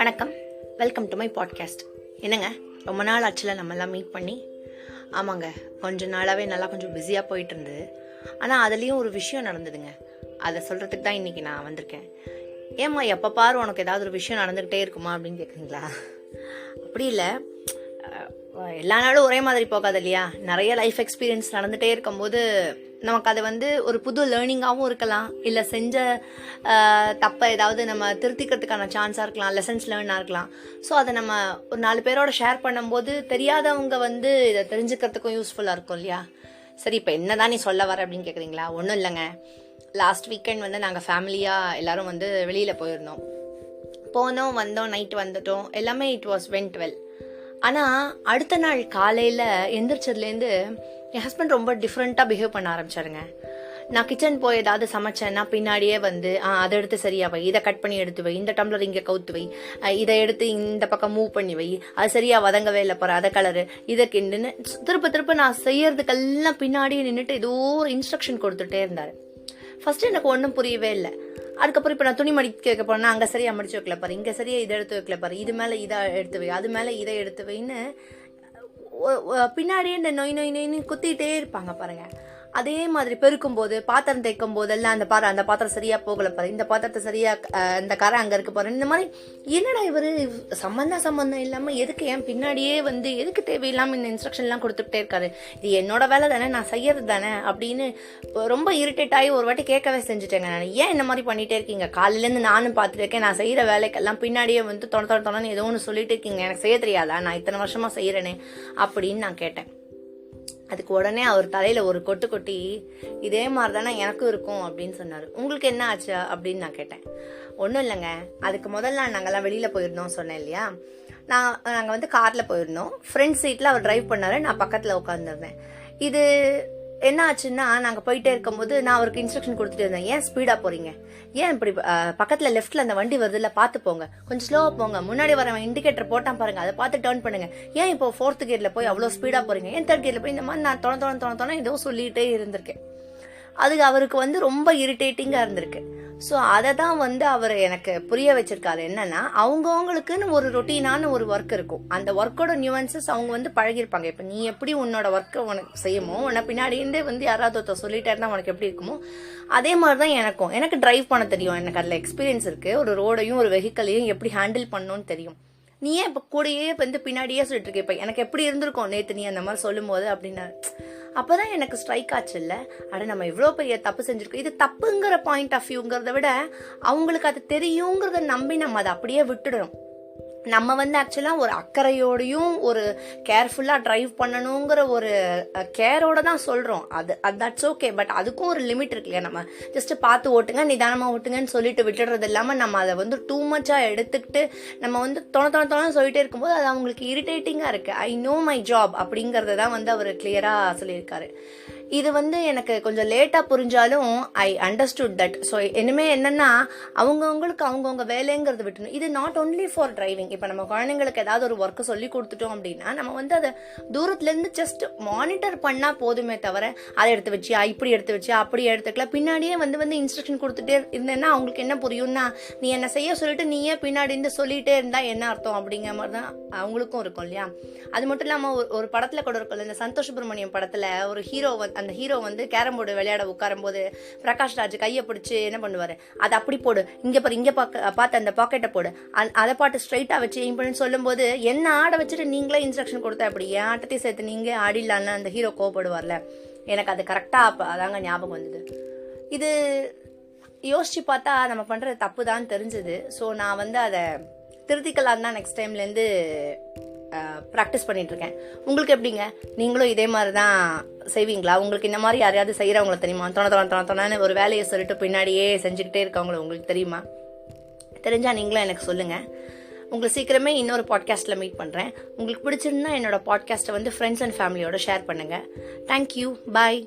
வணக்கம், welcome to my podcast. என்னங்க, ரொம்ப நாள் ஆச்சுல நம்மெல்லாம் மீட் பண்ணி. ஆமாங்க, கொஞ்ச நாளாகவே நல்லா கொஞ்சம் பிஸியாக போயிட்டு இருந்தது. ஆனால் அதுலேயும் ஒரு விஷயம் நடந்ததுங்க. அதை சொல்கிறதுக்கு தான் இன்றைக்கி நான் வந்திருக்கேன். ஏம்மா எப்போ பாரு உனக்கு ஏதாவது ஒரு விஷயம் நடந்துக்கிட்டே இருக்குமா அப்படின்னு கேட்குறீங்களா? அப்படி இல்லை, எல்லா நாளும் ஒரே மாதிரி போகாது இல்லையா. நிறைய லைஃப் எக்ஸ்பீரியன்ஸ் நடந்துகிட்டே இருக்கும்போது நமக்கு அது ஒரு புது லேர்னிங்காகவும் இருக்கலாம், இல்லை செஞ்ச தப்பை ஏதாவது நம்ம திருத்திக்கிறதுக்கான சான்ஸாக இருக்கலாம், லெசன்ஸ் லேர்னாக இருக்கலாம். ஸோ அதை நம்ம ஒரு 4 பேரோட ஷேர் பண்ணும்போது தெரியாதவங்க இதை தெரிஞ்சுக்கிறதுக்கும் யூஸ்ஃபுல்லாக இருக்கும் இல்லையா. சரி, இப்போ என்ன தான் நீ சொல்ல வர அப்படின்னு கேட்குறீங்களா? ஒன்றும் இல்லைங்க. லாஸ்ட் வீக்கெண்ட் நாங்கள் ஃபேமிலியாக எல்லோரும் வெளியில் போயிருந்தோம். போனோம், வந்தோம், நைட்டு வந்துட்டோம், எல்லாமே இட் வாஸ் வென்ட் வெல். ஆனால் அடுத்த நாள் காலையில் எந்திரிச்சதுலேருந்து என் ஹஸ்பண்ட் ரொம்ப டிஃப்ரெண்ட்டாக பிஹேவ் பண்ண ஆரம்பிச்சாருங்க. நான் கிச்சன் போய் ஏதாவது சமைச்சேன்னா பின்னாடியே அதை எடுத்து சரியா வை, இதை கட் பண்ணி எடுத்து வை, இந்த டம்ளர் இங்கே கவுத்து வை, இதை எடுத்து இந்த பக்கம் மூவ் பண்ணி வை, அது சரியா வதங்கவே இல்லை போகிற, அதை கலரு, இதை கிண்டுன்னு திருப்ப நான் செய்யறதுக்கெல்லாம் பின்னாடியே நின்றுட்டு ஏதோ ஒரு இன்ஸ்ட்ரக்ஷன் கொடுத்துட்டே இருந்தார். ஃபர்ஸ்ட் எனக்கு ஒன்றும் புரியவே இல்லை. அதுக்கப்புறம் இப்போ நான் துணி மடிக்க வைக்க போனேன்னா அங்கே சரியாக மடிச்சு வைக்கல பாரு, இங்கே சரியாக இதை எடுத்து வைக்கல பாரு, இது மேலே இதை எடுத்து வை, அது மேலே இதை எடுத்து வைன்னு பின்னாடியே இந்த நொய் நொய் நொய்னு குத்திட்டே இருப்பாங்க பாருங்க. அதே மாதிரி பெருக்கும் போது, பாத்திரம் தேய்க்கும் போதெல்லாம் அந்த பாத்திரம் சரியா போகல பாரு, இந்த பாத்திரத்தை சரியா இந்த கரை அங்க இருக்கு பாரு, இந்த மாதிரி என்னடா இவரு சம்பந்தம் இல்லாம எதுக்கு ஏன் பின்னாடியே எதுக்கு தேவையில்லாம இந்த இன்ஸ்ட்ரக்ஷன் எல்லாம் கொடுத்துட்டே இருக்காரு. இது என்னோட வேலை தானே, நான் செய்யறது தானே அப்படின்னு ரொம்ப இரிட்டேட் ஆகி ஒரு வாட்டி கேட்கவே செஞ்சுட்டேங்க. நான் ஏன் இந்த மாதிரி பண்ணிட்டே இருக்கீங்க, காலையில இருந்து நானும் பார்த்துட்டு இருக்கேன், நான் செய்யற வேலைக்கெல்லாம் பின்னாடியே தொண ஏதோ ஒன்று சொல்லிட்டு இருக்கீங்க, எனக்கு செய்ய தெரியாதா, நான் இத்தனை வருஷமா செய்யறேனே அப்படின்னு நான் கேட்டேன். அதுக்கு உடனே அவர் தலையில ஒரு கொட்டு கொட்டி, இதே மாதிரி தானே எனக்கும் இருக்கும் அப்படின்னு சொன்னாரு. உங்களுக்கு என்ன ஆச்சு அப்படின்னு நான் கேட்டேன். ஒன்றும் இல்லைங்க, அதுக்கு முதல்ல நாங்கெல்லாம் வெளியில போயிருந்தோம் சொன்னேன் இல்லையா. நாங்கள் கார்ல போயிருந்தோம். ஃப்ரண்ட் சீட்ல அவர் டிரைவ் பண்ணாரு, நான் பக்கத்துல உட்காந்துருந்தேன். இது என்ன ஆச்சுன்னா, நாங்கள் போயிட்டே இருக்கும்போது நான் அவருக்கு இன்ஸ்ட்ரக்ஷன் கொடுத்துட்டு இருந்தேன். ஏன் ஸ்பீடா போறீங்க, ஏன் இப்படி பக்கத்துல லெஃப்ட்ல அந்த வண்டி வருது இல்ல, பார்த்து போங்க, கொஞ்சம் ஸ்லோவா போங்க, முன்னாடி வரவன் இண்டிகேட்டர் போட்டான் பாருங்க, அதை பார்த்து டர்ன் பண்ணுங்க, ஏன் இப்போ 4th கியர்ல போய் அவ்வளோ ஸ்பீடா போறீங்க, ஏன் 3rd கியர்ல போய், இந்த மாதிரி நான் தொண ஏதோ சொல்லிட்டே இருந்திருக்கேன். அதுக்கு அவருக்கு ரொம்ப இரிட்டேட்டிங்கா இருந்திருக்கு. ஸோ அதை தான் அவர் எனக்கு புரிய வச்சிருக்காரு. என்னன்னா, அவங்கவுங்களுக்குன்னு ஒரு ரொட்டீனான ஒரு ஒர்க் இருக்கும். அந்த ஒர்க்கோட நியூவன்சஸ் அவங்க பழகிருப்பாங்க. இப்போ நீ எப்படி உன்னோட ஒர்க்கை உனக்கு செய்யுமோ, உன்னை பின்னாடியே யாராவது ஒருத்தர் சொல்லிட்டே இருந்தா உனக்கு எப்படி இருக்குமோ, அதே மாதிரி தான் எனக்கு டிரைவ் பண்ண தெரியும். எனக்கு அதில் எக்ஸ்பீரியன்ஸ் இருக்கு. ஒரு ரோடையும் ஒரு வெஹிக்கலையும் எப்படி ஹேண்டில் பண்ணணும்னு தெரியும். நீ ஏன் இப்போ கூடயே பின்னாடியே சொல்லிட்டு இருக்க, இப்போ எனக்கு எப்படி இருந்திருக்கும் நேற்று நீ அந்த மாதிரி சொல்லும் போது அப்படின்னு. அப்போதான் எனக்கு ஸ்ட்ரைக் ஆச்சு இல்லை, நம்ம இவ்வளோ பெரிய தப்பு செஞ்சிருக்கோம். இது தப்புங்கிற பாயிண்ட் ஆஃப் வியூங்கிறத விட அவங்களுக்கு அது தெரியுங்கிறத நம்பி நம்ம அதை அப்படியே விட்டுடுறோம். நம்ம ஆக்சுவலாக ஒரு அக்கறையோடையும் ஒரு கேர்ஃபுல்லாக டிரைவ் பண்ணணுங்கிற ஒரு கேரோட தான் சொல்கிறோம். That's okay. பட் அதுக்கும் ஒரு லிமிட் இருக்கு இல்லையா. நம்ம ஜஸ்ட் பார்த்து ஓட்டுங்க, நிதானமாக ஓட்டுங்கன்னு சொல்லிட்டு விட்டுடுறது இல்லாமல் நம்ம அதை டூ மச்சாக எடுத்துக்கிட்டு நம்ம தொண சொல்லிட்டே இருக்கும்போது அது அவங்களுக்கு இரிட்டேட்டிங்காக இருக்குது. ஐ நோ மை ஜாப் அப்படிங்கிறத தான் அவர் கிளியராக சொல்லியிருக்காரு. இது எனக்கு கொஞ்சம் லேட்டாக புரிஞ்சாலும் ஐ அண்டர்ஸ்டுட் தட். ஸோ இனிமே என்னன்னா, அவங்கவுங்களுக்கு அவங்கவுங்க வேலைங்கிறது விட்டுணும். இது நாட் ஒன்லி ஃபார் டிரைவிங். இப்போ நம்ம குழந்தைங்களுக்கு ஏதாவது ஒரு ஒர்க்கு சொல்லி கொடுத்துட்டோம் அப்படின்னா, நம்ம அதை தூரத்துலேருந்து ஜஸ்ட் மானிட்டர் பண்ணால் போதுமே தவிர, அதை எடுத்து வச்சியா, இப்படி எடுத்து வச்சியா, அப்படி எடுத்துக்கலாம், பின்னாடியே இன்ஸ்ட்ரக்ஷன் கொடுத்துட்டே இருந்தேன்னா அவங்களுக்கு என்ன புரியும்னா, நீ என்ன செய்ய சொல்லிட்டு நீயே பின்னாடி இருந்து சொல்லிட்டே இருந்தா என்ன அர்த்தம் அப்படிங்கிற மாதிரி தான் அவங்களுக்கும் இருக்கும் இல்லையா. அது மட்டும் இல்லாமல் ஒரு படத்தில் கூட இருக்கும், இந்த சந்தோஷ் சுப்ரமணியம் படத்தில் ஒரு ஹீரோ அந்த ஹீரோ கேரம் போர்டு விளையாட உட்காரும் போது பிரகாஷ் ராஜ் கையை பிடிச்சி என்ன பண்ணுவாரு, அதை அப்படி போடு, இங்கே பார்த்து அந்த பாக்கெட்டை போடு, அதை பாட்டு ஸ்ட்ரைட்டா வச்சு எய்ம் பண்ணி சொல்லும் போது, என்ன ஆட வச்சுட்டு நீங்களே இன்ஸ்ட்ரக்ஷன் கொடுத்தா அப்படி என் ஆட்டத்தையும் சேர்த்து நீங்க ஆடிடலான்னு அந்த ஹீரோ கோவப்படுவார்ல. எனக்கு அது கரெக்டா அதாங்க ஞாபகம் வந்தது. இது யோசிச்சு பார்த்தா நம்ம பண்றது தப்பு தான் தெரிஞ்சது. ஸோ நான் அதை திருத்திக்கலாம் தான் நெக்ஸ்ட் டைம்லேருந்து ப்ராக்டிஸ் பண்ணிட்டு இருக்கேன். உங்களுக்கு எப்படிங்க, நீங்களும் இதே மாதிரி தான் செய்வீங்களா? உங்களுக்கு இந்த மாதிரி யாரையாவது செய்கிறவங்கள தெரியுமா? தொண ஒரு வேலையை சொல்லிட்டு பின்னாடியே செஞ்சுக்கிட்டே இருக்கவங்கள உங்களுக்கு தெரியுமா? தெரிஞ்சால் நீங்களும் எனக்கு சொல்லுங்கள். உங்களை சீக்கிரமே இன்னொரு பாட்காஸ்ட்டில் மீட் பண்ணுறேன். உங்களுக்கு பிடிச்சிருந்தா என்னோட பாட்காஸ்ட்டை ஃப்ரெண்ட்ஸ் அண்ட் ஃபேமிலியோட ஷேர் பண்ணுங்கள். தேங்க்யூ, பாய்.